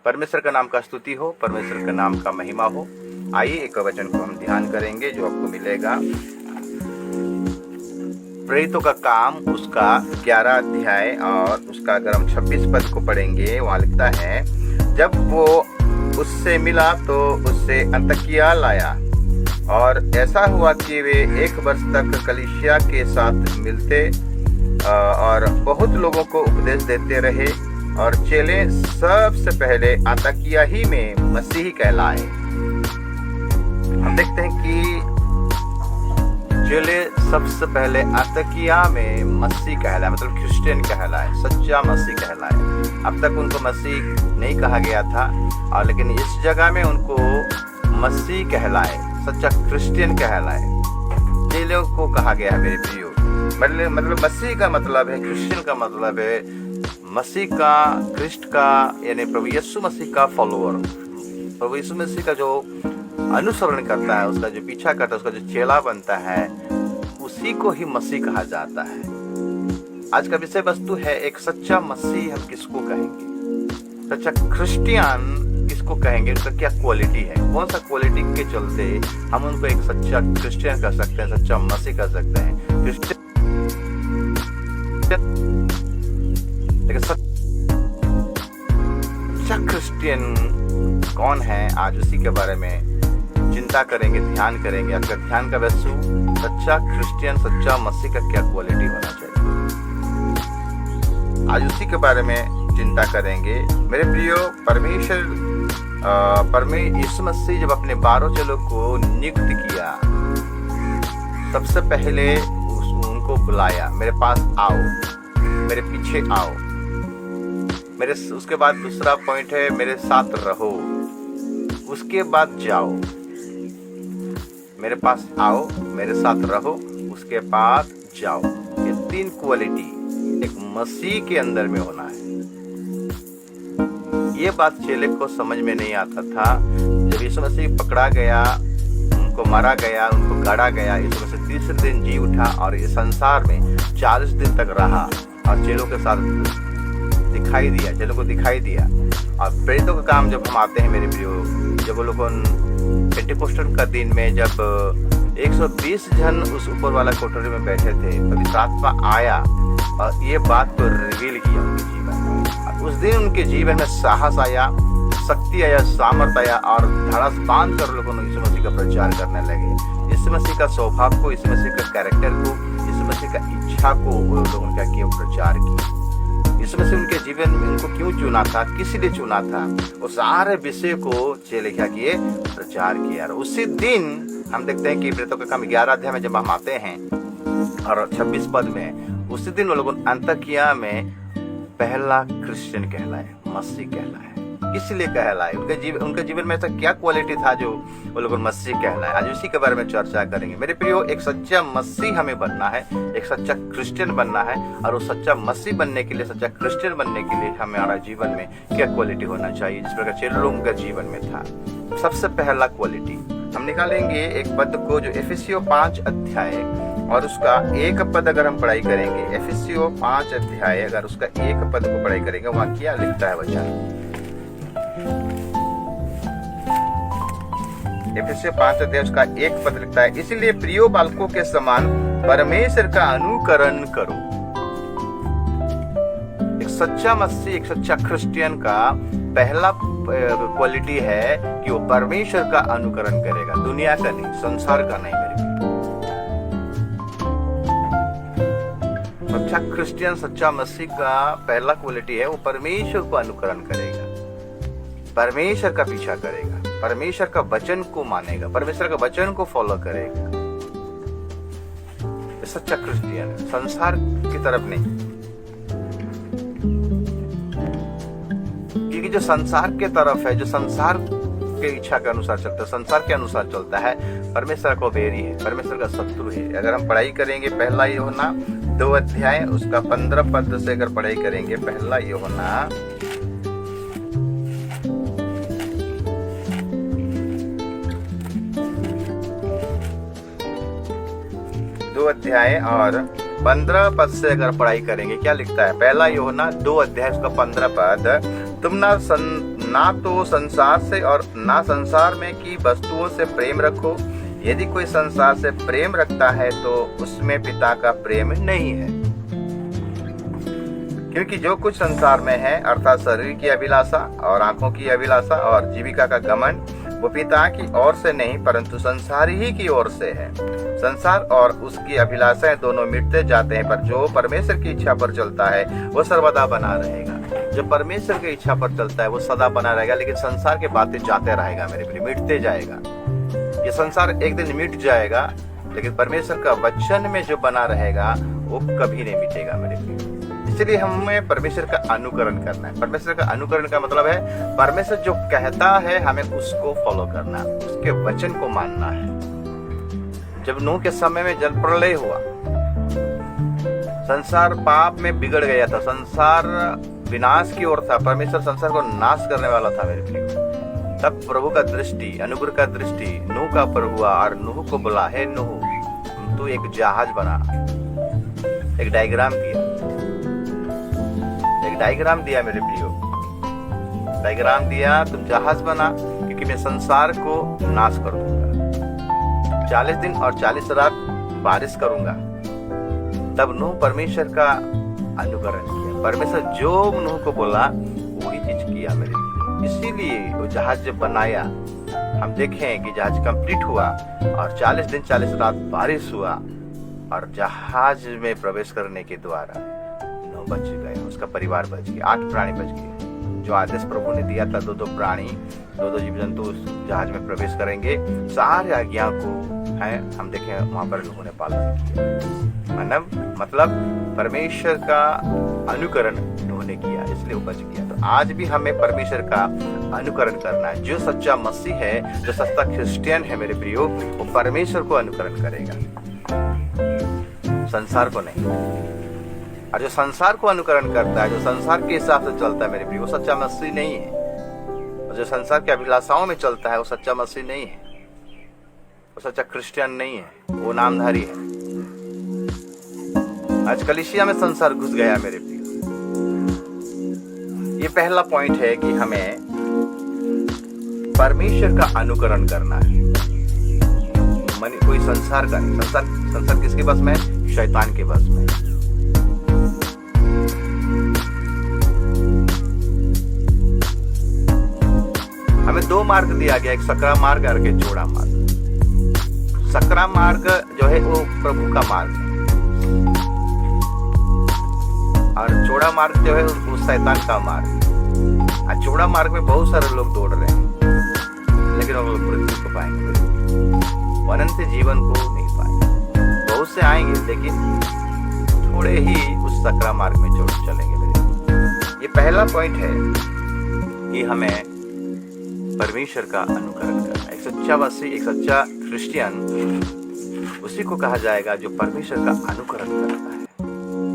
परमेश्वर का नाम का स्तुति हो, परमेश्वर का नाम का महिमा हो। आइए एक वचन को हम ध्यान करेंगे जो आपको मिलेगा प्रेरितों का काम उसका 11 अध्याय और उसका अगर हम 26 पद को पढ़ेंगे, वहाँ लिखता है, जब वो उससे मिला तो उससे अंतकिया लाया और ऐसा हुआ कि वे 1 वर्ष तक कलीसिया के साथ मिलते और बहुत लोगों को उपदेश देते रहे और चेले सबसे पहले अंतकिया ही में मसीही कहलाए। हम देखते हैं कि चेले सबसे पहले अंतकिया में मसीह कहलाए, मतलब क्रिश्चियन कहलाए, सच्चा मसीह कहलाए। अब तक उनको मसीह नहीं कहा गया था, और लेकिन इस जगह में उनको मसीह कहलाए, सच्चा क्रिश्चियन कहलाए। चेलों को कहा गया है मेरे प्रियो, मतलब मसीह का मतलब है, क्रिश्चियन का मतलब है मसीह का, क्रिस्ट का, यानी प्रभु यीशु मसीह का फॉलोअर, प्रभु यीशु मसीह का जो अनुसरण करता है, उसका जो पीछा करता है, उसका जो चेला बनता है, उसी को ही मसीह कहा जाता है। आज का विषय वस्तु है एक सच्चा मसीह हम किसको कहेंगे, सच्चा क्रिश्चियन किसको कहेंगे, उसका क्या क्वालिटी है, कौन सा क्वालिटी के चलते हम उनको एक सच्चा क्रिश्चियन कर सकते हैं, सच्चा मसीह कर सकते हैं। क्रिश्चियन सच्चा क्रिश्चियन कौन है, आज उसी के बारे में चिंता करेंगे, ध्यान करेंगे। आपका ध्यान का वस्तु सच्चा क्रिश्चियन, सच्चा मसीह का क्या क्वालिटी होना चाहिए, आज उसी के बारे में चिंता करेंगे। मेरे प्रियो, परमेश्वर यीशु मसीह जब अपने 12 चेलों को नियुक्त किया, सबसे पहले उनको बुलाया, मेरे पास आओ, मेरे पीछे आओ। उसके बाद दूसरा पॉइंट है, मेरे साथ रहो, उसके बाद जाओ। मेरे पास आओ, मेरे साथ रहो, उसके बाद जाओ। ये 3 क्वालिटी एक मसीह के अंदर में होना है। ये बात चेले को समझ में नहीं आता था। जब यीशु मसीह पकड़ा गया, उनको मारा गया, उनको गाड़ा गया, यीशु मसीह तीसरे दिन जी उठा और इस संसार में 40 दिन तक रहा और चेलों के साथ दिखाई दिया, चेलों को दिखाई दिया। और प्रेरितों का काम जब हम आते हैं मेरे प्रियो, जब वो लोग पेंटेकोस्टल का दिन में जब 120 जन उस ऊपर वाला कोठरी में बैठे थे, पवित्र आत्मा आया और ये बात को रिवील किया उनके जीवन में। उस दिन उनके जीवन में साहस आया, शक्ति आया, सामर्थ आया और धड़ास बांध कर लोगों ने यीशु मसीह का प्रचार करने लगे। यीशु मसीह का स्वभाव को, यीशु मसीह का कैरेक्टर को, यीशु मसीह का इच्छा को वो लोगों ने क्या किया, प्रचार किया। यीशु मसीह उनके जीवन में उनको क्यों चुना था, किस लिए चुना था, वो सारे विषय को चेले क्या किए, प्रचार किया। और उसी दिन हम देखते हैं कि प्रेरितों का काम 11 अध्याय में जब हम आते हैं और 26 पद में, उसी दिन वो लोग अंतकिया में पहला क्रिश्चियन कहलाए, मसीह कहलाए। इसलिए कहलाए, उनके जीवन में ऐसा क्या क्वालिटी था जो वो लोग मसीह कहलाए। आज उसी के बारे में चर्चा करेंगे मेरे प्रियो। एक सच्चा मसीह हमें बनना है, एक सच्चा क्रिश्चियन बनना है, और वो सच्चा मसीह बनने के लिए, सच्चा क्रिश्चियन बनने के लिए हमारा जीवन में क्या क्वालिटी होना चाहिए, जिस प्रकार चेले लोगों का जीवन में था। सबसे पहला क्वालिटी हम निकालेंगे एक पद को जो एफिसियों 5 अध्याय और उसका 1 पद अगर हम पढ़ाई करेंगे, एफिसियों 5 अध्याय अगर उसका 1 पद को पढ़ाई करेंगे, वहाँ क्या लिखता है वचन। एफिसियों 5 अध्याय उसका 1 पद लिखता है, इसलिए प्रियो बालकों के समान परमेश्वर का अनुकरण करो। एक सच्चा मसीह, एक सच्चा क्रिश्चियन का पहला क्वालिटी है कि वो परमेश्वर का अनुकरण करेगा, दुनिया का नहीं, संसार का नहीं। मेरे सच्चा क्रिश्चियन, सच्चा मसीह का पहला क्वालिटी है वो परमेश्वर को अनुकरण करेगा, परमेश्वर का पीछा करेगा, परमेश्वर का वचन को मानेगा, परमेश्वर का वचन को फॉलो करेगा। सच्चा क्रिश्चियन है, संसार की तरफ नहीं। क्योंकि जो संसार के तरफ है, जो संसार के इच्छा के अनुसार चलता है, संसार के अनुसार चलता है, परमेश्वर को बैरी है, परमेश्वर का शत्रु है। अगर हम पढ़ाई करेंगे पहला यूहन्ना 2 अध्याय उसका 15 पद से अगर पढ़ाई करेंगे, पहला यूहन्ना 2 अध्याय और 15 पद से अगर पढ़ाई करेंगे, क्या लिखता है। पहला यूहन्ना 2 अध्याय उसका 15 पद, तुम ना तो संसार से और ना संसार में की वस्तुओं से प्रेम रखो। यदि कोई संसार से प्रेम रखता है तो उसमें पिता का प्रेम नहीं है। क्योंकि जो कुछ संसार में है अर्थात शरीर की अभिलाषा और आंखों की अभिलाषा और जीविका का घमंड, वो पिता की ओर से नहीं परंतु संसार ही की ओर से है। संसार और उसकी अभिलाषाएं दोनों मिटते जाते हैं, पर जो परमेश्वर की इच्छा पर चलता है वो सर्वदा बना रहेगा। जो परमेश्वर की इच्छा पर चलता है वो सदा बना रहेगा। लेकिन संसार के बातें जाते रहेगा मेरे प्रिय, मिटते जाएगा। ये संसार एक दिन मिट जाएगा, लेकिन परमेश्वर का वचन में जो बना रहेगा वो कभी नहीं मिटेगा मेरे प्रिय। इसलिए हमें परमेश्वर का अनुकरण करना है। परमेश्वर का अनुकरण का मतलब है परमेश्वर जो कहता है हमें उसको फॉलो करना है, उसके वचन को मानना है। जब नूह के समय में जल प्रलय हुआ, संसार पाप में बिगड़ गया था, संसार विनाश की ओर था, परमेश्वर संसार को नाश करने वाला था मेरे प्रिय। तब प्रभु का दृष्टि, अनुग्रह का दृष्टि नूह का पर हुआ और नूह को बोला, हे नूह तू एक जहाज बना। एक डायग्राम दिया मेरे प्रियो, डायग्राम दिया, तुम जहाज बना क्योंकि मैं संसार को नाश कर दूंगा। 40 दिन और 40 रात बारिश करूंगा। तब नूह परमेश्वर का अनुकरण किया। परमेश्वर जो नूह को बोला वही चीज किया मेरे प्रियो। इसीलिए वो जहाज जब बनाया, हम देखें कि जहाज कंप्लीट हुआ और 40 दिन 40 रात बारिश हुआ और जहाज में प्रवेश करने के द्वारा बच गए, उसका परिवार बच गया, 8 प्राणी बच गए। जो आदेश प्रभु ने दिया था 2-2 प्राणी, 2-2 जीव जंतु उस जहाज में प्रवेश करेंगे, सारे आज्ञा को है हम देखें वहां पर लोगों ने पालन किया। मतलब परमेश्वर का अनुकरण उन्होंने किया, इसलिए वो बच गया। तो आज भी हमें परमेश्वर का अनुकरण करना है। जो सच्चा मसीह है, जो सच्चा क्रिश्चियन है मेरे प्रियो, वो परमेश्वर को अनुकरण करेगा, संसार को नहीं। और जो संसार को अनुकरण करता है, जो संसार के हिसाब से चलता है मेरे प्रिय, वो सच्चा मसीह नहीं है। और जो संसार की अभिलाषाओं में चलता है वो सच्चा मसीह नहीं है, वो सच्चा क्रिश्चियन नहीं है, वो नामधारी है। आज कलीसिया में संसार घुस गया मेरे प्रिय। ये पहला पॉइंट है कि हमें परमेश्वर का अनुकरण करना है, कोई संसार का नहीं। संसार किसके बस में? शैतान के बस में। हमें 2 मार्ग दिया गया, एक सकरा मार्ग और एक चौड़ा मार्ग। सकरा मार्ग जो है वो प्रभु का मार्ग है और चौड़ा मार्ग जो है वो शैतान का मार्ग है। और चौड़ा मार्ग में बहुत सारे लोग दौड़ रहे हैं, लेकिन वो लोग मृत्यु को पाएंगे, अनंत जीवन को नहीं पाएंगे। बहुत से आएंगे लेकिन थोड़े ही उस सकरा मार्ग में चलेंगे मेरे। ये पहला पॉइंट है कि हमें परमेश्वर का अनुकरण करना। एक सच्चा मसीह, एक सच्चा क्रिश्चियन उसी को कहा जाएगा जो परमेश्वर का अनुकरण करता है,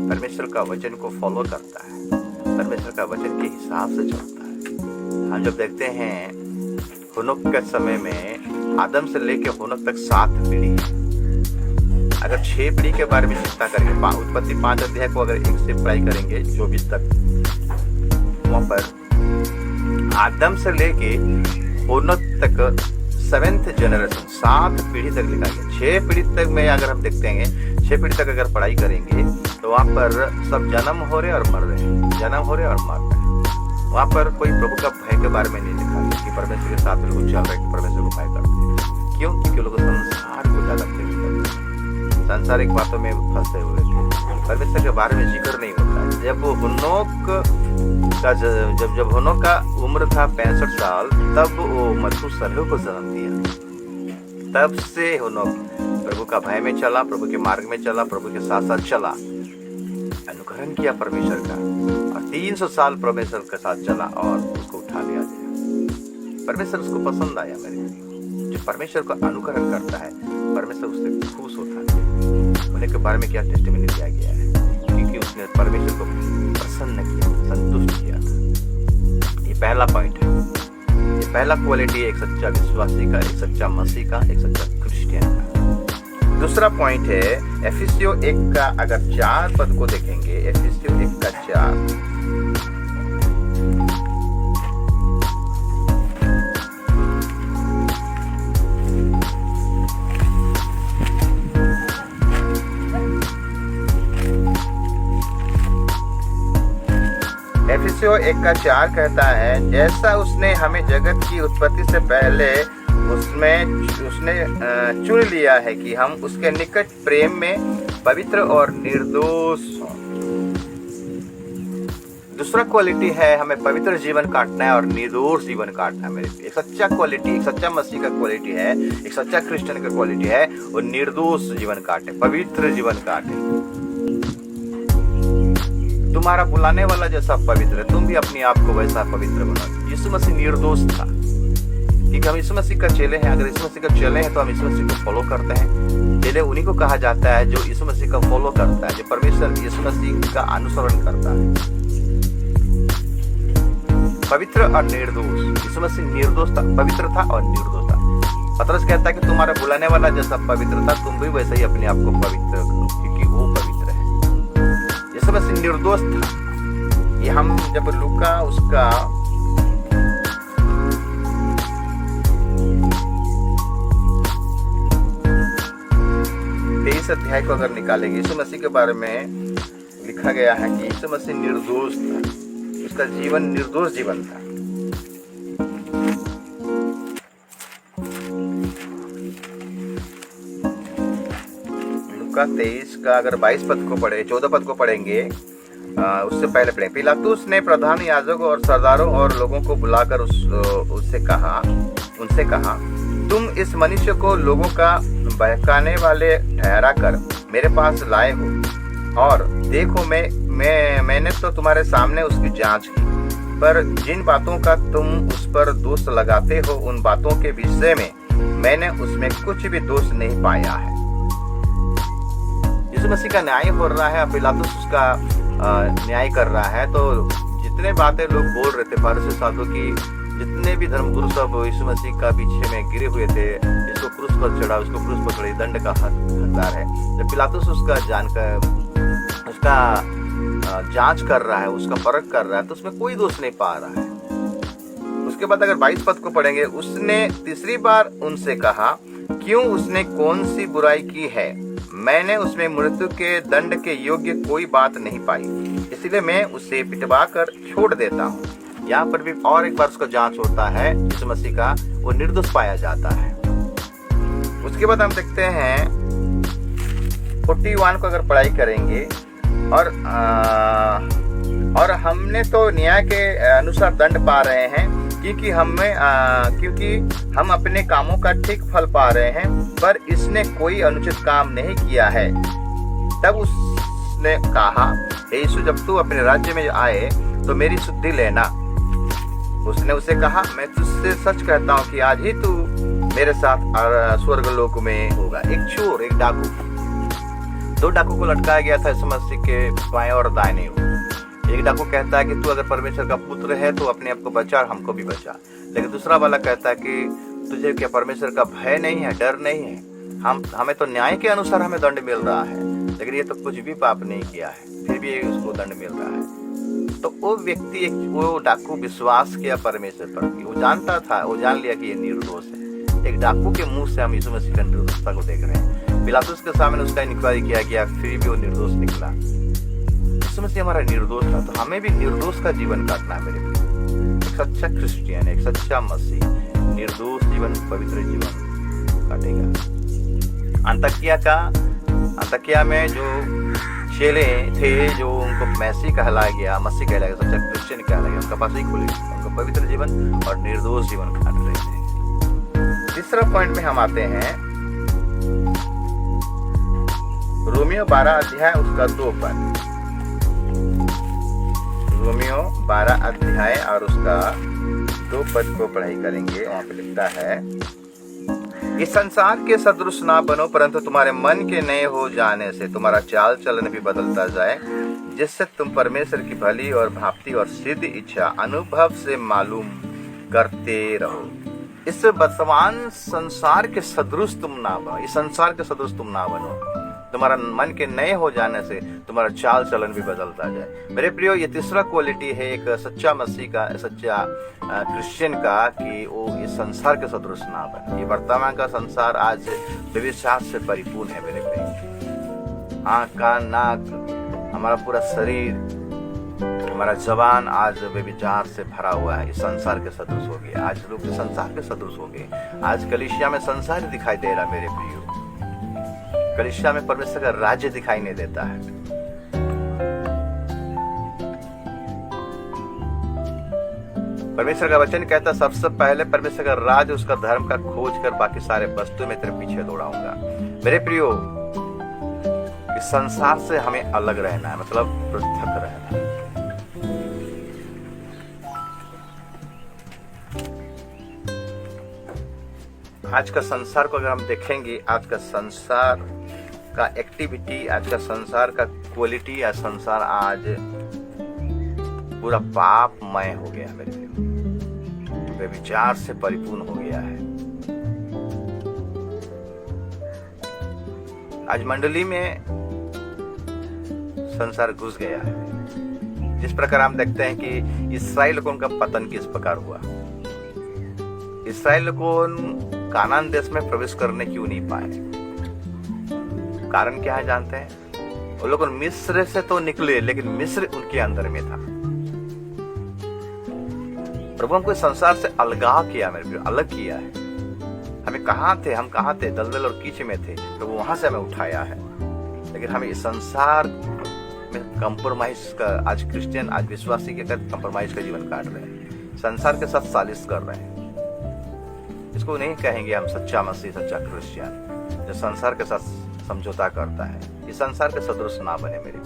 परमेश्वर का वचन को फॉलो करता है, परमेश्वर का वचन के हिसाब से चलता है। हम जब देखते हैं हुनोक के समय में आदम से लेकर हुनोक तक 7 पीढ़ी है। अगर 6 पीढ़ी के बारे में चिंता करेंगे, उत्पत्ति 5 अध्याय को अगर एक से पढ़ाई करेंगे 24 तक, वहां पर आदम से लेके हुनोक तक 7th जनरेशन 7 पीढ़ी तक लिखा गया। 6 पीढ़ी तक में अगर हम देखते हैं, 6 पीढ़ी तक अगर पढ़ाई करेंगे तो वहाँ पर सब जन्म हो रहे और मर रहे हैं, जन्म हो रहे और मर रहे हैं। वहाँ पर कोई प्रभु का भय के बारे में नहीं लिखा गया कि परमेश्वर के साथ बिल्कुल चल रहा है, कि परमेश्वर को भय करते हैं। क्यों? क्योंकि लोग संसार को ज्यादा प्रेम करते हैं, सांसारिक बातों में फंसे हुए थे, परमेश्वर के बारे में जिक्र नहीं होता है। जब हुनोक का उम्र था 65 साल, तब वो मथुसेलह को जन्म दिया। तब से हुनोक प्रभु का भय में चला, प्रभु के मार्ग में चला, प्रभु के साथ साथ चला, अनुकरण किया परमेश्वर का, और 300 साल परमेश्वर के साथ चला और उसको उठा लिया गया। परमेश्वर उसको पसंद आया मेरे। जो परमेश्वर का अनुकरण करता है, परमेश्वर उससे खुश होता है। उन्हें के बारे में क्या टेस्टिमनी दिया गया है, क्योंकि उसने परमेश्वर को प्रसन्न किया, संतुष्ट किया था। ये पहला पॉइंट है, ये पहला क्वालिटी है एक सच्चा विश्वासी का, एक सच्चा मसीह का, एक सच्चा क्रिश्चियन का। दूसरा पॉइंट है एफिसियों 1 का अगर 4 पद को देखेंगे, एफिसियों 1 का 4, कुलुस्सियों 1:4 कहता है, जैसा उसने हमें जगत की उत्पत्ति से पहले उसने चुन लिया है कि हम उसके निकट प्रेम में पवित्र और निर्दोष हों। दूसरा क्वालिटी है, हमें पवित्र जीवन काटना है और निर्दोष जीवन काटना है। मेरे एक सच्चा क्वालिटी, एक सच्चा मसीह का क्वालिटी है, एक सच्चा क्रिश्चियन का क्वालिटी है, वो निर्दोष जीवन काटे, पवित्र जीवन काटे। तुम्हारा बुलाने वाला जैसा पवित्र है, तुम भी अपने आप को वैसा पवित्र बनाओ। यीशु मसीह निर्दोष था, क्योंकि हम यीशु मसीह का चेले हैं। अगर यीशु मसीह का चेले हैं तो हम यीशु मसीह को फॉलो करते हैं। चेले उन्हीं को कहा जाता है जो यीशु मसीह का फॉलो करता है, जो परमेश्वर यीशु मसीह का अनुसरण करता है। पवित्र और निर्दोष, यीशु मसीह निर्दोष था, पवित्र था और निर्दोष था। पतरस कहता है कि तुम्हारा बुलाने वाला जैसा पवित्र था, तुम भी वैसे ही अपने आप को पवित्र करो, क्योंकि वो पवित्र है। यीशु मसीह निर्दोष था। ये हम जब लूका उसका 23 अध्याय को अगर निकालेंगे, यीशु मसीह के बारे में लिखा गया है कि यीशु मसीह निर्दोष था, उसका जीवन निर्दोष जीवन था। लूका 23 का अगर 22 पद को पढ़े, 14 पद को पढ़ेंगे, उससे पहले पढ़े। पिलातुस ने प्रधान याजकों और सरदारों और लोगों को बुलाकर उनसे कहा, तुम इस मनुष्य को लोगों का बहकाने वाले ठहरा कर मेरे पास लाए हो, और देखो मैंने तो तुम्हारे सामने उसकी जांच की, पर जिन बातों का तुम उस पर दोष लगाते हो, उन बातों के विषय में मैंने उसमें कुछ भी दोष नहीं पाया है। यीशु मसीह का न्याय हो रहा है, पिलातुस उसका न्याय कर रहा है। तो जितने बातें लोग बोल रहे थे, फरीसी साधु की, जितने भी धर्मगुरु सब यीशु मसीह का पीछे में गिरे हुए थे, इसको क्रूस पर चढ़ा, उसको क्रूस पर चढ़ी, दंड का हकदार है। जब पिलातुस उसका जांच कर रहा है, उसका परख कर रहा है, तो उसमें कोई दोष नहीं पा रहा है। उसके बाद अगर 22 पद को पढ़ेंगे, उसने तीसरी बार उनसे कहा, क्यों उसने कौन सी बुराई की है? मैंने उसमें मृत्यु के दंड के योग्य कोई बात नहीं पाई, इसलिए मैं उसे पिटवा कर छोड़ देता हूँ। यहाँ पर भी और एक बार उसका जांच होता है, यीशु मसीह का, वो निर्दोष पाया जाता है। उसके बाद हम देखते हैं 41 को अगर पढ़ाई करेंगे, और हमने तो न्याय के अनुसार दंड पा रहे हैं, क्योंकि हम अपने कामों का ठीक फल पा रहे हैं, पर इसने कोई अनुचित काम नहीं किया है। तब उसने कहा, यीशु, जब तू अपने राज्य में आए तो मेरी सुधि लेना। उसने उसे कहा, मैं तुझसे सच कहता हूँ कि आज ही तू मेरे साथ स्वर्गलोक में होगा। एक चोर, एक डाकू, 2 डाकू को लटकाया गया था यीशु मसीह के बाएं और दाहिने ओर। एक डाकू कहता है कि तू अगर परमेश्वर का पुत्र है तो अपने आप को बचा और हमको भी बचा। लेकिन दूसरा वाला कहता है कि तुझे क्या परमेश्वर का भय नहीं है, डर नहीं है? हमें तो न्याय के अनुसार हमें दंड मिल रहा है, लेकिन ये तो कुछ भी पाप नहीं किया है, फिर भी उसको दंड मिल रहा है। तो वो व्यक्ति, वो डाकू विश्वास किया परमेश्वर पर, वो जानता था, वो जान लिया कि ये निर्दोष है। एक डाकू के मुंह से हम यीशु मसीह की निर्दोषता को देख रहे हैं। पिलातुस के सामने उसका इंक्वायरी किया गया, फिर भी वो निर्दोष निकला। यीशु मसीह हमारा निर्दोष था, तो हमें भी निर्दोष का जीवन काटना है। मेरे एक सच्चा क्रिश्चियन, एक सच्चा मसीह निर्दोष जीवन, पवित्र जीवन काटेगा। अंतकिया में जो चेले थे, जो उनको मसीह कहलाया गया, सच्चा क्रिश्चियन कहलाया गया, उनका पास ही खुले, उनको पवित्र जीवन और निर्दोष जीवन काट रहे थे। तीसरा पॉइंट में हम आते हैं, रोमियो 12 अध्याय उसका 2 पद। रोमियो 12 अध्याय और उसका 2 पद को पढ़ाई करेंगे। वहां पे लिखता है, इस संसार के सदृश ना बनो, परंतु तुम्हारे मन के नए हो जाने से तुम्हारा चाल चलन भी बदलता जाए, जिससे तुम परमेश्वर की भली और भांति और सिद्ध इच्छा अनुभव से मालूम करते रहो। इस वर्तमान संसार के सदृश तुम ना बनो, इस संसार के सदृश तुम ना बनो। तुम्हारा मन के नए हो जाने से तुम्हारा चाल चलन भी बदलता जाए। मेरे प्रियो, ये तीसरा क्वालिटी है एक सच्चा मसीह का, सच्चा क्रिश्चियन का, कि वो इस संसार के सदृश ना बने। ये वर्तमान का संसार आज व्यभिचार से परिपूर्ण है। मेरे प्रियो, आँख, कान, नाक, हमारा पूरा शरीर, हमारा जवान आज व्यभिचार से भरा हुआ है, इस संसार के सदृश हो गए। आज लोग संसार के सदृश हो गए। आज कलीसिया में संसार दिखाई दे रहा मेरे प्रियो। कलीसिया में परमेश्वर का राज्य दिखाई नहीं देता है। परमेश्वर का वचन कहता सबसे पहले परमेश्वर का राज, उसका धर्म का खोज कर बाकी सारे वस्तु में तेरे पीछे दौड़ाऊंगा। मेरे प्रियो, इस संसार से हमें अलग रहना है, मतलब पृथक रहना है। आज का संसार को अगर हम देखेंगे, आज का संसार का एक्टिविटी, आज का संसार का क्वालिटी, आज संसार आज पूरा पापमय हो गया मेरे लिए, व्यभिचार से परिपूर्ण हो गया है। आज मंडली में संसार घुस गया है। जिस प्रकार हम देखते हैं कि इस्राएल को उनका पतन किस प्रकार हुआ। इस्राएल को कानान देश में प्रवेश करने क्यों नहीं पाए? कारण क्या है जानते हैं? वो लोग मिस्र से तो निकले, लेकिन मिस्र उनके अंदर में था। प्रभु हमको संसार से अलगाव किया मेरे प्रिय, अलग किया है। हमें कहाँ थे, हम कहाँ थे? दलदल और कीचड़ में थे, तो वो वहां से हमें उठाया है। लेकिन हमें इस संसार में कंप्रोमाइज का, आज क्रिश्चियन, आज विश्वासी के साथ कंप्रोमाइज का जीवन काट रहे हैं, संसार के साथ सालिश कर रहे हैं। इसको नहीं कहेंगे हम सच्चा मसीह, सच्चा क्रिश्चियन जो संसार के साथ समझौता करता है। ये संसार के सदृश ना बने मेरे।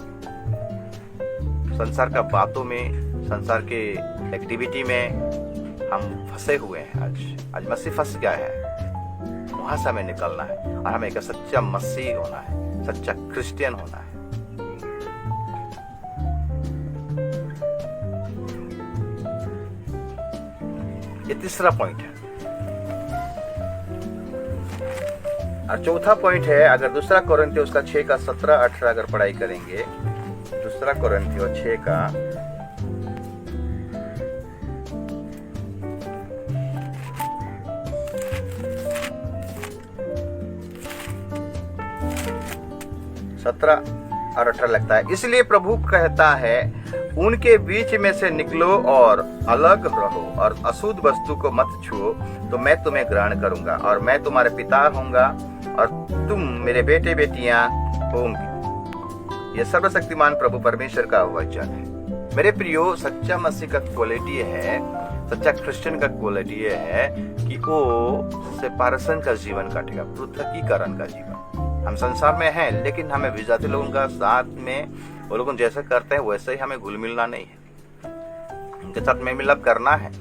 संसार का बातों में, संसार के एक्टिविटी में हम फंसे हुए हैं। आज मसीह फंस गया है, वहां से हमें निकलना है और हमें एक सच्चा मसीह होना है, सच्चा क्रिश्चियन होना है। ये तीसरा पॉइंट है। और चौथा पॉइंट है, अगर दूसरा कोरिन्थियों उसका 6 का 17-18 अगर पढ़ाई करेंगे, दूसरा कोरिन्थियों 6 का 17 और 18 लगता है। इसलिए प्रभु कहता है, उनके बीच में से निकलो और अलग रहो और अशुद्ध वस्तु को मत छुओ, तो मैं तुम्हें ग्रहण करूंगा और मैं तुम्हारे पिता होऊंगा और तुम मेरे बेटे बेटियां होंगी। यह सर्वशक्तिमान प्रभु परमेश्वर का वचन है। मेरे प्रियो, सच्चा मसीह का क्वालिटी है, सच्चा क्रिश्चियन का क्वालिटी है कि वो सेपरेशन का जीवन काटेगा, पृथकीकरण का जीवन। हम संसार में हैं, लेकिन हमें विजाती लोगों का साथ में, वो लोग जैसे करते हैं वैसे ही हमें घुल मिलना नहीं है, उनके साथ में मिलाप करना है।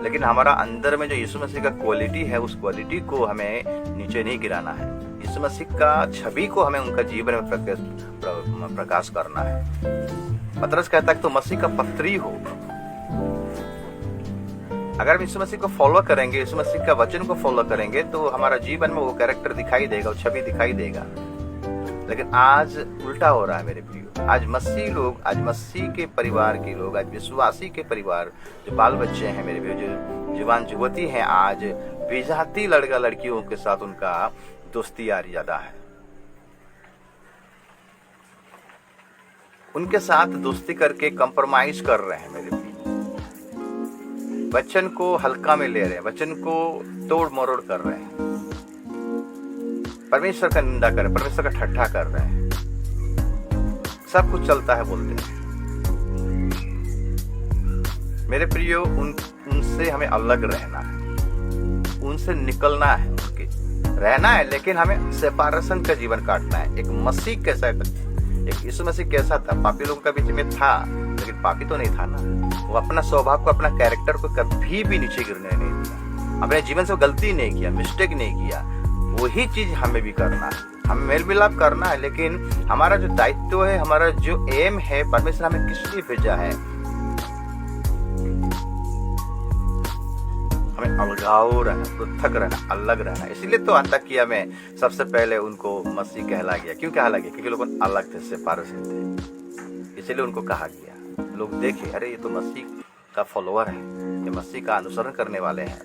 लेकिन हमारा अंदर में जो यीशु मसीह का क्वालिटी है, उस क्वालिटी को हमें नीचे नहीं गिराना है। यीशु मसीह का छवि को हमें उनका जीवन में प्रकाश करना है। पतरस कहता है तो मसीह का पत्री हो। अगर हम यीशु मसीह को फॉलो करेंगे, यीशु मसीह का वचन को फॉलो करेंगे, तो हमारा जीवन में वो कैरेक्टर दिखाई देगा, वो छवि दिखाई देगा। लेकिन आज उल्टा हो रहा है मेरे प्रियो। आज मसीह लोग, आज मसीह के परिवार के लोग, आज विश्वासी के परिवार, जो बाल बच्चे हैं मेरे प्रियो, जो जवान युवती हैं, आज विजाती लड़का लड़कियों के साथ उनका दोस्ती यारी ज्यादा है। उनके साथ दोस्ती करके कंप्रोमाइज कर रहे हैं मेरे प्रियो। वचन को हल्का में ले रहे हैं, वचन को तोड़ मरोड़ कर रहे हैं, परमेश्वर का निंदा कर रहे हैं, परमेश्वर का ठट्ठा कर रहे हैं। सब कुछ चलता है बोलते हैं। मेरे प्रियो, उनसे हमें अलग रहना है, उनसे निकलना है, उनके रहना है, लेकिन हमें सेपरेशन का जीवन काटना है। एक मसीह कैसा, एक यीशु मसीह कैसा था, पापी लोगों के बीच में था, लेकिन पापी तो नहीं था ना। वो अपना स्वभाव को, अपना कैरेक्टर को कभी भी नीचे गिरने नहीं दिया, अपने जीवन से गलती नहीं किया, मिस्टेक नहीं किया। वही चीज हमें भी करना है, हमें मेल मिलाप करना है। लेकिन हमारा जो दायित्व है, हमारा जो एम है, परमेश्वर हमें किस लिए भेजा है, हमें अलगाव रहना, पृथक रहना, अलग रहना। इसीलिए तो अंताकिया में सबसे पहले उनको मसीह कहला गया। क्यों कहला गया? क्योंकि लोग अलग थे, सेपरेशन थे, इसीलिए उनको कहा गया। लोग देखे, अरे ये तो मसीह का फॉलोअर है, ये मसीह का अनुसरण करने वाले हैं,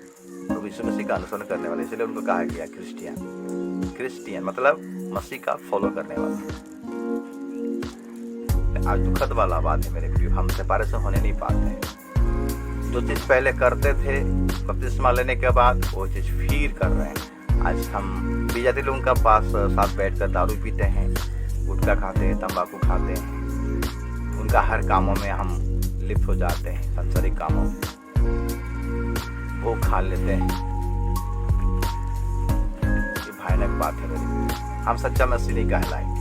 तो यीशु मसीह का अनुसरण करने वाले, इसलिए उनको कहा गया क्रिश्चियन। क्रिश्चियन मतलब मसीह का फॉलो करने वाला। लेकिन आज दुखद वाला बात है मेरे प्रियो, हम सेपरेशन होने नहीं पाते हैं। जो चीज़ पहले करते थे बपतिस्मा लेने के बाद वो चीज़ फिर कर रहे हैं। आज हम विजाति लोगों का पास साथ बैठकर दारू पीते हैं, गुटखा खाते हैं, तंबाकू खाते हैं, उनका हर कामों में हम लिप्त हो जाते हैं, सांसारिक कामों में वो खा लेते हैं। ये भयानक बात है मेरी, हम सच्चा मसीह नहीं कहलाएंगे।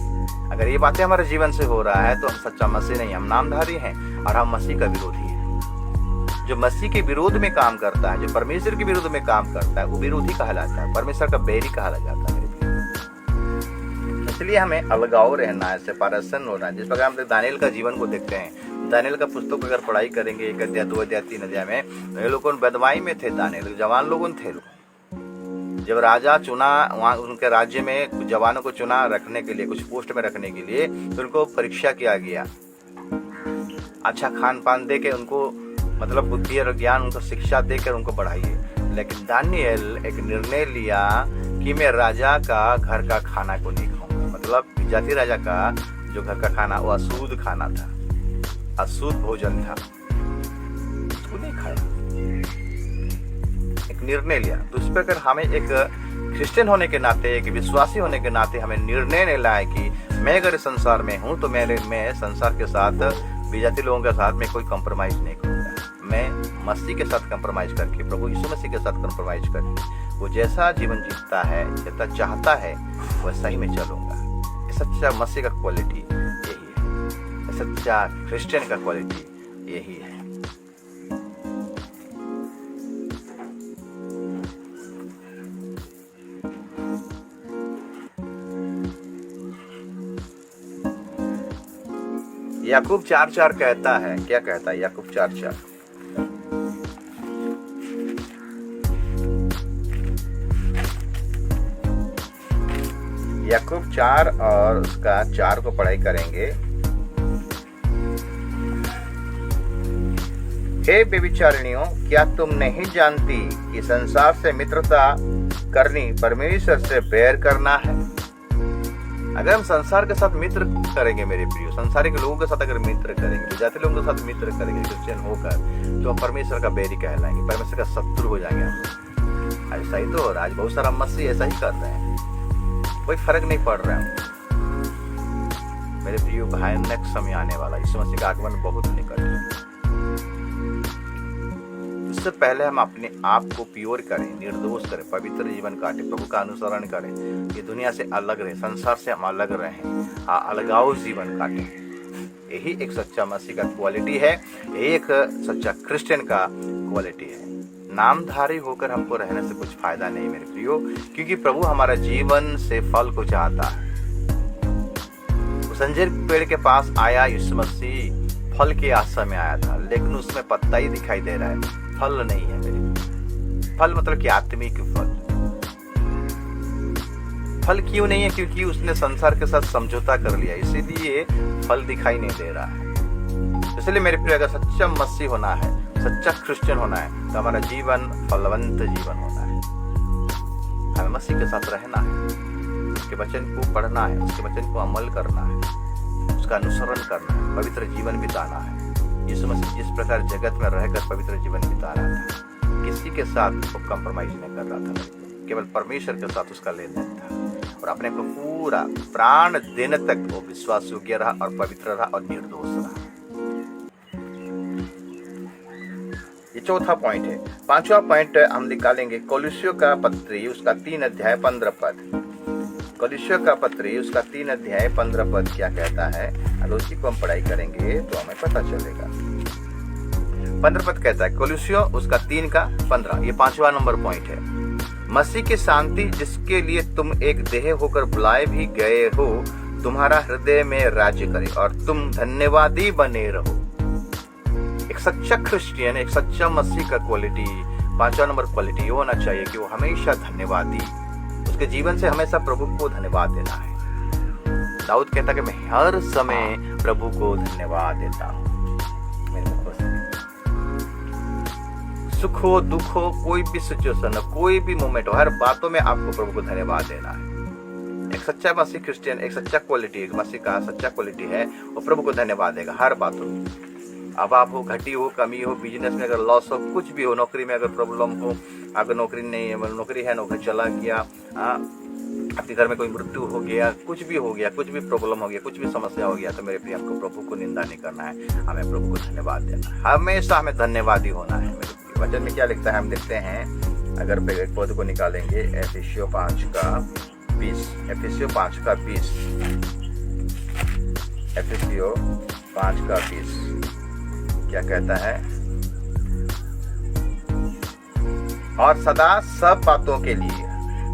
अगर ये बातें हमारे जीवन से हो रहा है तो हम सच्चा मसीह नहीं, हम नामधारी हैं और हम मसीह का विरोधी हैं। जो मसीह के विरोध में काम करता है, जो परमेश्वर के विरोध में काम करता है, वो विरोधी कहलाता है, परमेश्वर का बैरी कहला जाता है। इसलिए हमें अलगाव रहना है, सेपरेशन होना है। जिस प्रकार हम दानिएल का जीवन को देखते हैं, दानिएल का पुस्तक अगर पढ़ाई करेंगे 1 अध्याय 2 अध्याय 3 अध्याय में, तो ये लोग बदमाई में थे। दानिएल जवान लोगों थे। जब राजा चुना, वहाँ उनके राज्य में कुछ जवानों को चुना रखने के लिए, कुछ पोस्ट में रखने के लिए, तो उनको परीक्षा किया गया। अच्छा खान पान दे के उनको, मतलब बुद्धि और ज्ञान, उनको शिक्षा देकर उनको बढ़ाइए। लेकिन दानिएल एक निर्णय लिया कि मैं राजा का घर का खाना को नहीं खाऊंगा। मतलब जाति राजा का जो घर का खाना वो अशुद्ध खाना था, अशुद्ध भोजन था, उसको नहीं खाया। एक निर्णय लिया। तो इस प्रकार हमें एक क्रिश्चियन होने के नाते, एक विश्वासी होने के नाते हमें निर्णय लेना है कि मैं अगर संसार में हूँ तो मैं संसार के साथ, विजाति लोगों के साथ मैं कोई कॉम्प्रोमाइज नहीं करूँगा। मैं मसीह के साथ कॉम्प्रोमाइज करके, प्रभु यीशु मसीह के साथ कॉम्प्रोमाइज करके, वो जैसा जीवन जीता है, जैसा चाहता है, वैसा ही मैं चलूँगा। सच्चा मसीह का क्वालिटी यही है, सच्चा क्रिश्चियन का क्वालिटी यही है। याकूब 4:4 कहता है, क्या कहता है याकूब 4:4? याकूब 4 और उसका 4 को पढ़ाई करेंगे। हे व्यभिचारिणियों, क्या तुम नहीं जानती कि संसार से मित्रता करनी परमेश्वर से बैर करना है? अगर हम संसार के साथ मित्र करेंगे मेरे प्रियो, संसारिक लोगों के साथ अगर मित्र करेंगे, जाति लोगों के साथ मित्र करेंगे क्रिश्चियन होकर, तो हम परमेश्वर का बैरी कहलाएंगे, परमेश्वर का शत्रु हो जाएंगे हम। ऐसा ही तो हो रहा है, आज बहुत सारा मसीह ऐसा ही कर रहे हैं, कोई फर्क नहीं पड़ रहा है मेरे प्रियो। भयानक समय आने वाला, यीशु मसीह का आगमन बहुत निकट है। इससे पहले हम अपने आप को प्योर करें, निर्दोष करें, पवित्र जीवन काटें, प्रभु का अनुसरण करें, ये दुनिया से अलग रहे, संसार से हम अलग रहें, अलगाव जीवन काटें। यही एक सच्चा मसीह का क्वालिटी है, यही एक सच्चा क्रिश्चियन का क्वालिटी है। नामधारी होकर हमको रहने से कुछ फायदा नहीं मेरे प्रियो, क्योंकि प्रभु हमारा जीवन से फल को चाहता है। संजीर पेड़ के पास आया यीशु मसीह, फल की आशा में आया था, लेकिन उसमें पत्ता ही दिखाई दे रहा है, फल नहीं है मेरे। फल मतलब कि आत्मिक फल। फल क्यों नहीं है? क्योंकि उसने संसार के साथ समझौता कर लिया, इसीलिए फल दिखाई नहीं दे रहा है। इसलिए मेरे प्रिय, अगर सच्चा मसीह होना है, सच्चा क्रिश्चियन होना है, तो हमारा जीवन फलवंत जीवन होना है। हमें मसीह के साथ रहना है, उसके वचन को पढ़ना है, उसके वचन को अमल करना है, उसका अनुसरण करना है, पवित्र जीवन बिताना है। यीशु मसीह जिस प्रकार जगत में रहकर पवित्र जीवन बिता रहा था, किसी के साथ वो कंप्रोमाइज नहीं कर रहा था, केवल परमेश्वर के साथ उसका लेन देन था, और अपने को पूरा प्राण देने तक वो विश्वास योग्य रहा और पवित्र रहा और निर्दोष रहा। ये चौथा पॉइंट है। पांचवा पॉइंट हम निकालेंगे कोलोसियों का पत्री, उसका 3 अध्याय 15 पद। कोलोसियों का पत्री, उसका 3 अध्याय 15 पद क्या कहता है? अगर उसी को हम पढ़ाई करेंगे तो हमें पता चलेगा। 15 पद कहता है, कोलोसियों उसका 3 का 15, ये 5वां नंबर पॉइंट है। मसीह की शांति, जिसके लिए तुम एक देह होकर बुलाए भी गए हो, तुम्हारा हृदय में राज्य करे और तुम धन्यवादी बने रहो। एक सच्चा क्रिश्चियन, एक सच्चा मसीह का क्वालिटी, 5वां नंबर क्वालिटी ये होना चाहिए कि वो हमेशा धन्यवादी, उसके जीवन से हमेशा प्रभु को धन्यवाद देना है। दाऊद कहता कि मैं हर समय प्रभु को धन्यवाद देता हूँ। सुख हो, दुख हो, कोई भी सिचुएशन हो, कोई भी मोमेंट हो, हर बातों में आपको प्रभु को धन्यवाद देना है। एक सच्चा मसीह क्रिश्चियन, एक सच्चा क्वालिटी, एक मसीह का सच्चा क्वालिटी है, वो प्रभु को धन्यवाद देगा हर बातों में। अब आप हो, घटी हो, कमी हो, बिजनेस में अगर लॉस हो, कुछ भी हो, नौकरी में अगर प्रॉब्लम हो, अगर नौकरी नहीं है, नौकरी है, नौकरी चला गया, आपके घर में कोई मृत्यु हो गया, कुछ भी हो गया, कुछ भी प्रॉब्लम हो गया, कुछ भी समस्या हो गया, तो मेरे प्रिय आपको प्रभु को निंदा नहीं करना है, हमें प्रभु को धन्यवाद देना है, हमेशा हमें धन्यवादी होना है। मेरे प्रिय वचन में क्या लिखता है हम देखते हैं, अगर एक पद को निकालेंगे, एफिसियों 5 का 20, एफिसियों 5 का 20, एफिसियों 5 का 20 क्या कहता है, और सदा सब बातों के लिए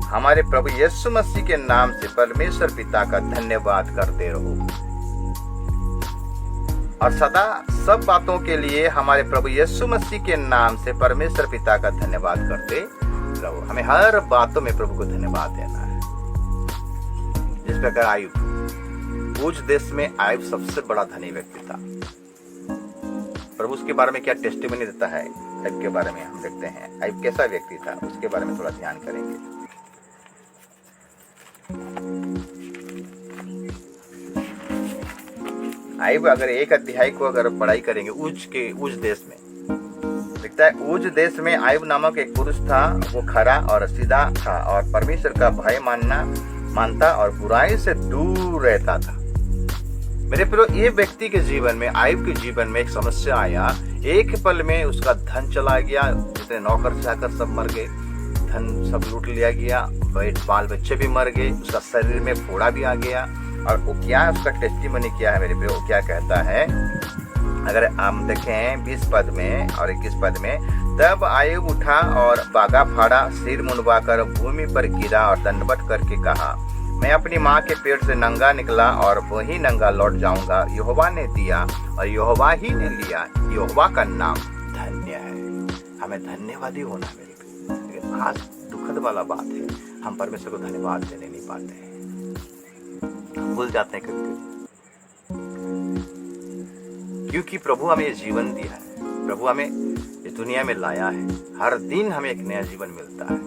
हमारे प्रभु यीशु मसीह के नाम से परमेश्वर पिता का धन्यवाद करते रहो। और सदा सब बातों के लिए हमारे प्रभु यीशु मसीह के नाम से परमेश्वर पिता का धन्यवाद करते रहो। हमें हर बातों में प्रभू को धन्यवाद देना है। जिस प्रकार आयुब, उस देश में आयुब सबसे बड़ा धनी व्यक्ति था। प्रभु उसके बारे में क्या टेस्टिमनी देता है, आयुब के बारे में हम देखते हैं। आयुब कैसा व्यक्ति था, उसके बारे में थोड़ा ध्यान करेंगे। आयुब अगर एक अध्याय को अगर पढ़ाई करेंगे उज देश में दिखता है, उज देश में आयुब नामक एक पुरुष था। वो खरा और सीधा था और परमेश्वर का भय मानता और बुराई से दूर रहता था। मेरे प्रियो, ये व्यक्ति के जीवन में, आयुब के जीवन में एक समस्या आया। एक पल में उसका धन चला गया, जितने नौकर चाकर सब मर गए, धन सब लूट लिया गया, बाल बच्चे भी मर गए, उसका शरीर में फोड़ा भी आ गया। और वो क्या, उसका टेस्टिमनी क्या है मेरे प्रियो, क्या कहता है, अगर हम देखें 20 पद में और 21 पद में, तब आयुब उठा और बागा फाड़ा, सिर मुंडवाकर भूमि पर गिरा और दंडवत करके कहा, मैं अपनी माँ के पेट से नंगा निकला और वही नंगा लौट जाऊंगा। यहोवा ने दिया और यहोवा ही ने लिया, यहोवा का नाम धन्य है। हमें धन्यवादी होना है मेरे प्रियो। लेकिन आज दुखद वाला बात है, हम परमेश्वर को धन्यवाद देने नहीं पाते हैं, हम भूल जाते हैं कभी, क्योंकि प्रभु हमें ये जीवन दिया है, प्रभु हमें इस दुनिया में लाया है। हर दिन हमें एक नया जीवन मिलता है।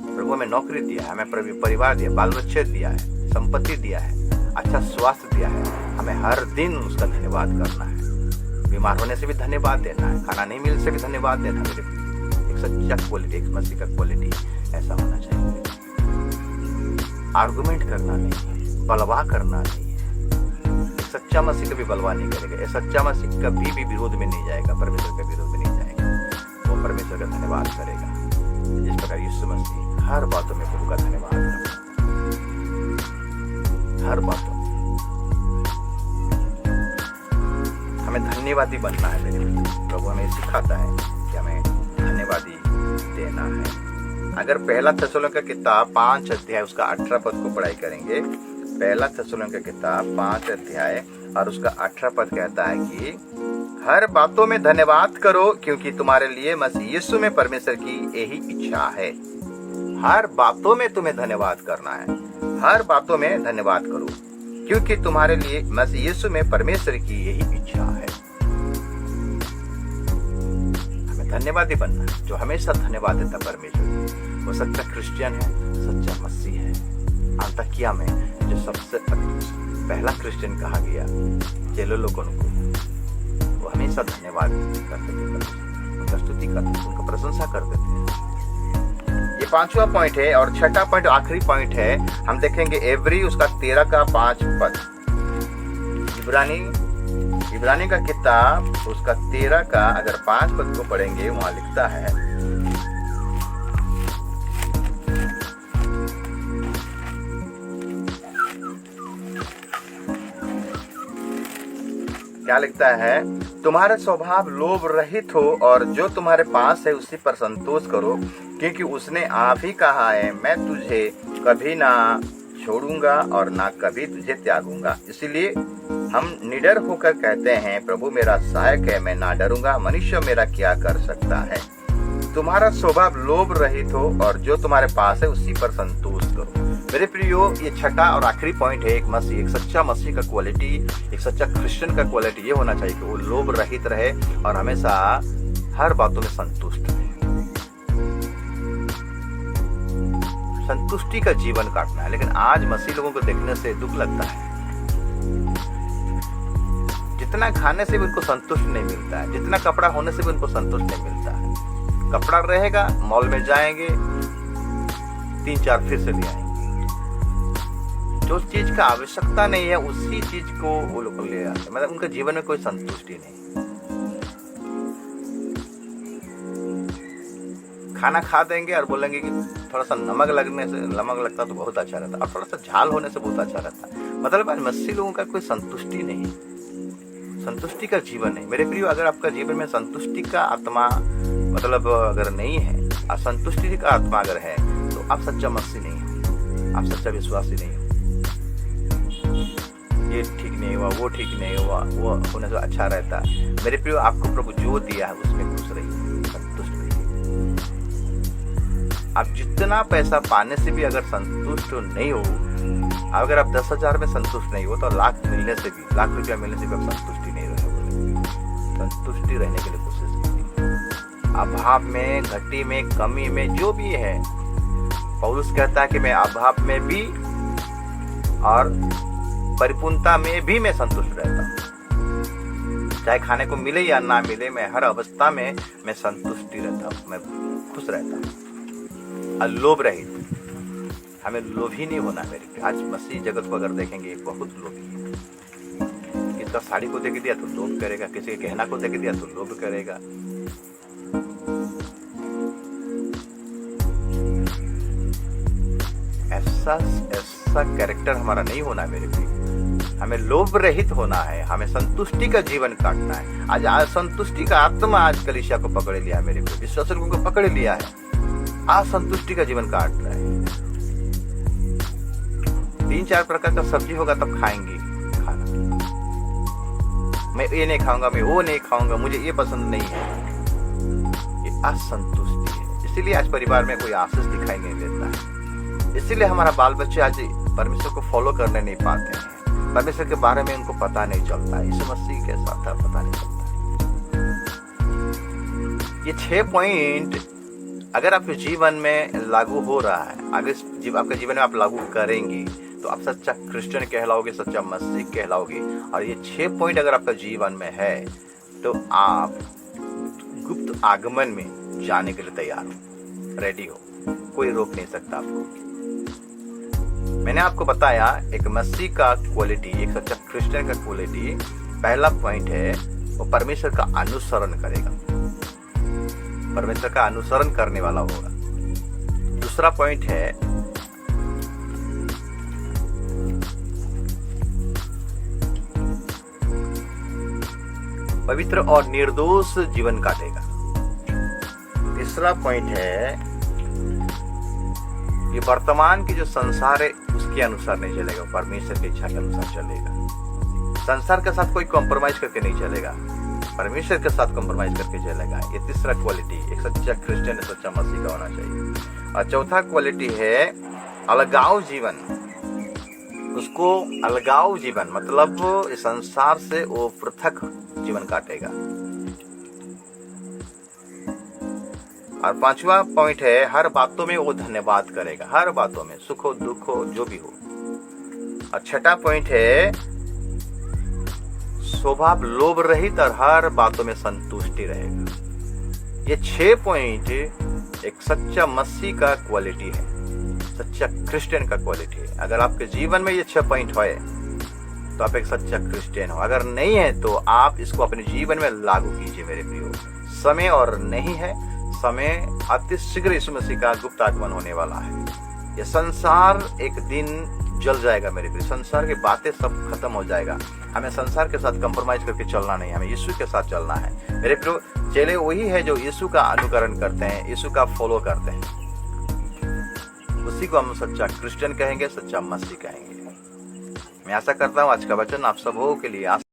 प्रभु हमें नौकरी दिया है, हमें परिवार दिया, बाल बच्चे दिया है, संपत्ति दिया है, अच्छा स्वास्थ्य दिया है। हमें हर दिन उसका धन्यवाद करना है। बीमार होने से भी धन्यवाद देना है, खाना नहीं मिलने से भी धन्यवाद देना है। मेरे एक सच्चा क्वालिटी, एक मसीह का क्वालिटी ऐसा होना चाहिए। आर्गुमेंट करना नहीं है, बलवा करना नहीं है। सच्चा मसीह कभी बलवा नहीं करेगा। सच्चा मसीह कभी भी विरोध में नहीं जाएगा, परमेश्वर के विरोध में नहीं जाएगा। वो परमेश्वर का धन्यवाद करेगा। जिस प्रकार यीशु मसीह हर बातों में प्रभु का धन्यवाद करता, हर बातों में हमें धन्यवादी बनना है। मेरे प्रभु हमें सिखाता है कि हमें धन्यवादी देना है। अगर पहला थेसलोनिके का किताब 5 अध्याय उसका 18 पद को पढ़ाई करेंगे, पहला थेसलोनिके का किताब 5 अध्याय और उसका 18 पद कहता है कि हर बातों में धन्यवाद करो, क्योंकि तुम्हारे लिए मसीह यीशु में परमेश्वर की यही इच्छा है। हर बातों में तुम्हें धन्यवाद करना है। हर बातों में धन्यवाद करो, क्योंकि तुम्हारे लिए मसीह यीशु में परमेश्वर की यही इच्छा है। हमें धन्यवादी बनना है, जो हमेशा धन्यवाद देता परमेश्वर। वो सच्चा क्रिश्चियन है, सच्चा मसीह है। अंताकिया में जो सबसे पहला क्रिश्चियन कहा गया, चेलो लोगों को, वो हमेशा धन्यवाद करते थे, उनका स्तुति करते थे, उनका प्रशंसा करते थे। ये 5वां पॉइंट है। और 6वां पॉइंट आखिरी पॉइंट है, हम देखेंगे एवरी उसका 13 का 5 पद। इब्रानी का किताब उसका 13 का अगर 5 पद को पढ़ेंगे, वहां लिखता है, क्या लिखता है, तुम्हारा स्वभाव लोभ रहित हो और जो तुम्हारे पास है उसी पर संतोष करो, क्योंकि उसने आप ही कहा है, मैं तुझे कभी ना छोड़ूंगा और ना कभी तुझे त्यागूंगा। इसलिए हम निडर होकर कहते हैं, प्रभु मेरा सहायक है, मैं ना डरूंगा, मनुष्य मेरा क्या कर सकता है। तुम्हारा स्वभाव लोभ रहित हो और जो तुम्हारे पास है उसी पर संतोष करो। मेरे प्रियो, ये 6वां और आखिरी पॉइंट है। एक मसीह, एक सच्चा मसीह का क्वालिटी, एक सच्चा क्रिश्चियन का क्वालिटी ये होना चाहिए कि वो लोभ रहित रहे और हमेशा हर बातों में संतुष्ट रहे। संतुष्टि का जीवन काटना है। लेकिन आज मसीह लोगों को देखने से दुख लगता है, जितना खाने से भी उनको संतुष्ट नहीं मिलता है, जितना कपड़ा होने से भी उनको संतुष्ट नहीं मिलता है। कपड़ा रहेगा, मॉल में जाएंगे, 3-4 फिर से ले आएंगे। जो चीज का आवश्यकता नहीं है उसी चीज को वो लोग ले आते हैं। मतलब उनके जीवन में कोई संतुष्टि नहीं। खाना खा देंगे और बोलेंगे कि थोड़ा सा नमक लगता तो बहुत अच्छा रहता, और थोड़ा सा झाल होने से बहुत अच्छा रहता। मतलब आज मसीह लोगों का कोई संतुष्टि नहीं, संतुष्टि का जीवन नहीं। मेरे प्रियो, अगर आपका जीवन में संतुष्टि का आत्मा मतलब अगर नहीं है, असंतुष्टि का आत्मा अगर है, तो आप सच्चा मसीह नहीं हो, आप सच्चा विश्वासी नहीं हो। ये ठीक नहीं हुआ, वो ठीक नहीं हुआ, वो होने से अच्छा रहता है। मेरे प्रियो, आपको प्रभु जो दिया है उसमें खुश रहिए, संतुष्ट रहिए। आप जितना पैसा पाने से भी अगर संतुष्ट नहीं हो, अगर आप 10,000 में संतुष्ट नहीं हो, तो लाख रुपया मिलने से भी आप संतुष्टि नहीं रहोगे। संतुष्टि रहने के लिए कोशिश कीजिए। अभाव में, घटी में, कमी में, जो भी है, पौलुस कहता है कि मैं अभाव में भी और परिपूर्णता में भी मैं संतुष्ट रहता हूँ। चाहे खाने को मिले या ना मिले, मैं हर अवस्था में मैं संतुष्टि रहता हूँ, मैं खुश रहता हूँ। लोभ रहित, हमें लोभी नहीं होना। मेरे आज मसीह जगत को अगर देखेंगे, बहुत लोभी है। किसका साड़ी को देख दिया तो लोभ करेगा, किसी के गहना को देख दिया तो लोभ करेगा। ऐसा कैरेक्टर हमारा नहीं होना मेरे प्रिय। हमें लोभ रहित होना है, हमें संतुष्टि का जीवन काटना है। आज असंतुष्टि का आत्मा आज कलीसिया को पकड़ लिया है, मेरे प्रिय विश्वासी लोगों को पकड़ लिया है, असंतुष्टि का जीवन काट रहा है। 3-4 प्रकार का सब्जी होगा तब खाएंगे खाना। मैं ये नहीं खाऊंगा, मैं वो नहीं खाऊंगा, मुझे ये पसंद नहीं है। ये असंतुष्टि है। इसीलिए आज परिवार में कोई आशीष दिखाई नहीं देता है। इसीलिए हमारा बाल बच्चे आज परमेश्वर को फॉलो करने नहीं पाते हैं, परमेश्वर के बारे में उनको पता नहीं चलता है। यीशु मसीह के साथ पता नहीं चलता। ये 6 पॉइंट अगर आपके जीवन में लागू हो रहा है, आगे आपके जीवन में आप लागू करेंगे, तो आप सच्चा क्रिश्चियन कहलाओगे, सच्चा मसीह कहलाओगे। और ये 6 पॉइंट अगर आपका जीवन में है, तो आप गुप्त आगमन में जाने के लिए तैयार हो, रेडी हो। कोई रोक नहीं सकता आपको। मैंने आपको बताया एक मसीह का क्वालिटी, एक सच्चा क्रिश्चियन का क्वालिटी। पहला पॉइंट है वो परमेश्वर का अनुसरण करेगा, परमेश्वर का अनुसरण करने वाला होगा। दूसरा पॉइंट है पवित्र और निर्दोष जीवन काटेगा। तीसरा पॉइंट है ये वर्तमान की जो संसार है उसके अनुसार नहीं चलेगा, परमेश्वर की इच्छा के अनुसार चलेगा। संसार के साथ कोई कॉम्प्रोमाइज करके नहीं चलेगा, परमेश्वर के साथ कॉम्प्रोमाइज करके चलेगा। ये तीसरा क्वालिटी एक सच्चा क्रिश्चियन, सच्चा मसीह का होना चाहिए। और चौथा क्वालिटी है अलगाव जीवन। उसको अलगाव जीवन मतलब इस संसार से वो पृथक जीवन काटेगा। और पांचवा पॉइंट है हर बातों में वो धन्यवाद करेगा, हर बातों में, सुख हो दुख हो जो भी हो। और छठा पॉइंट है स्वभाव लोभ रहित और हर बातों में संतुष्टि रहेगा। ये 6 पॉइंट एक सच्चा मसीह का क्वालिटी है, सच्चा क्रिश्चियन का क्वालिटी है। अगर आपके जीवन में ये 6 पॉइंट है तो आप एक सच्चा क्रिश्चियन हो। अगर नहीं है तो आप इसको अपने जीवन में लागू कीजिए मेरे प्रियो। समय और नहीं है, समय अति शीघ्र यीशु मसीह का गुप्त आगमन होने वाला है। ये संसार एक दिन जल जाएगा मेरे प्रिय, संसार की बातें सब खत्म हो जाएगा। हमें संसार के साथ कंप्रोमाइज करके चलना नहीं, हमें यीशु के साथ चलना है मेरे प्रिय। चेले वही है जो यीशु का अनुकरण करते हैं, यीशु का फॉलो करते हैं, उसी को हम सच्चा क्रिश्चियन कहेंगे, सच्चा मसीह कहेंगे। मैं आशा करता हूँ आज का वचन आप सबों के लिए